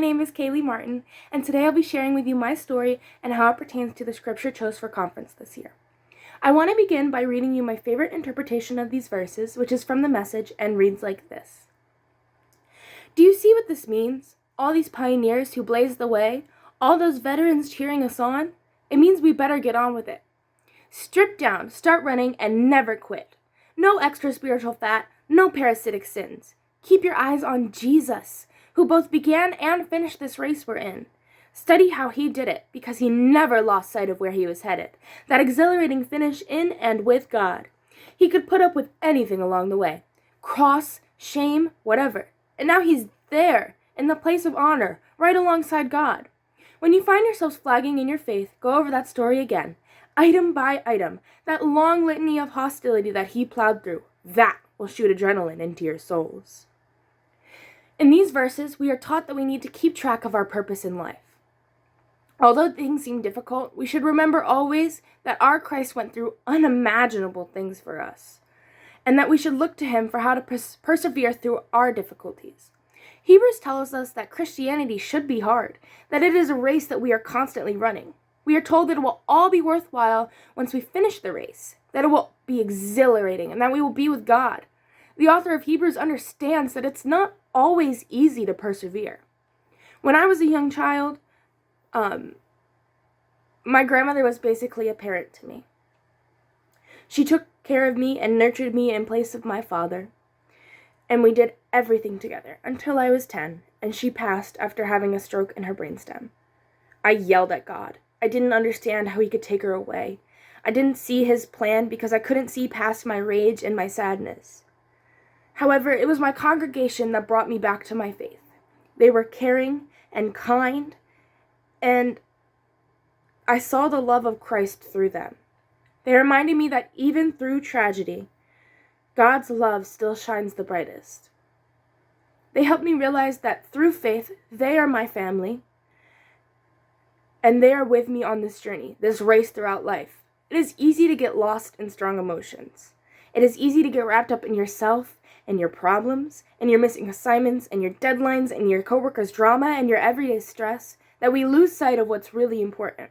name is Cayleigh Martin, and today I'll be sharing with you my story and how it pertains to the scripture chose for conference this year. I want to begin by reading you my favorite interpretation of these verses, which is from the Message and reads like this. Do you see what this means? All these pioneers who blazed the way, all those veterans cheering us on? It means we better get on with it. Strip down, start running, and never quit. No extra spiritual fat, no parasitic sins. Keep your eyes on Jesus, who both began and finished this race we're in. Study how he did it, because he never lost sight of where he was headed, that exhilarating finish in and with God. He could put up with anything along the way, cross, shame, whatever. And now he's there, in the place of honor, right alongside God. When you find yourselves flagging in your faith, go over that story again, item by item, that long litany of hostility that he plowed through. That will shoot adrenaline into your souls. In these verses, we are taught that we need to keep track of our purpose in life. Although things seem difficult, we should remember always that our Christ went through unimaginable things for us, and that we should look to him for how to persevere through our difficulties. Hebrews tells us that Christianity should be hard, that it is a race that we are constantly running. We are told that it will all be worthwhile once we finish the race, that it will be exhilarating, and that we will be with God. The author of Hebrews understands that it's not always easy to persevere. When I was a young child, my grandmother was basically a parent to me. She took care of me and nurtured me in place of my father, and we did everything together until I was 10, and she passed after having a stroke in her brainstem. I yelled at God. I didn't understand how he could take her away. I didn't see his plan because I couldn't see past my rage and my sadness. However, it was my congregation that brought me back to my faith. They were caring and kind, and I saw the love of Christ through them. They reminded me that even through tragedy, God's love still shines the brightest. They helped me realize that through faith, they are my family, and they are with me on this journey, this race throughout life. It is easy to get lost in strong emotions. It is easy to get wrapped up in yourself and your problems and your missing assignments and your deadlines and your coworkers' drama and your everyday stress that we lose sight of what's really important.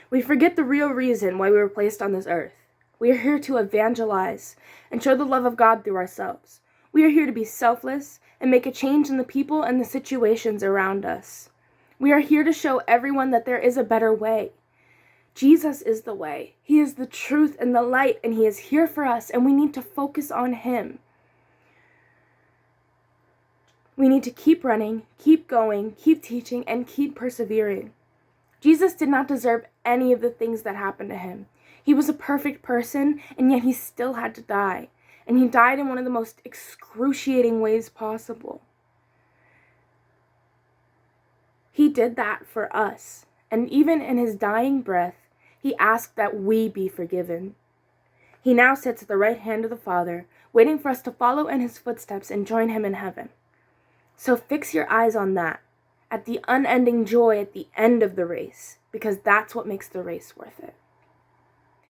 We forget the real reason why we were placed on this earth. We are here to evangelize and show the love of God through ourselves. We are here to be selfless and make a change in the people and the situations around us. We are here to show everyone that there is a better way. Jesus is the way. He is the truth and the light, and he is here for us, and we need to focus on him. We need to keep running, keep going, keep teaching, and keep persevering. Jesus did not deserve any of the things that happened to him. He was a perfect person, and yet he still had to die. And he died in one of the most excruciating ways possible. He did that for us. And even in his dying breath, he asked that we be forgiven. He now sits at the right hand of the Father, waiting for us to follow in his footsteps and join him in heaven. So fix your eyes on that, at the unending joy at the end of the race, because that's what makes the race worth it.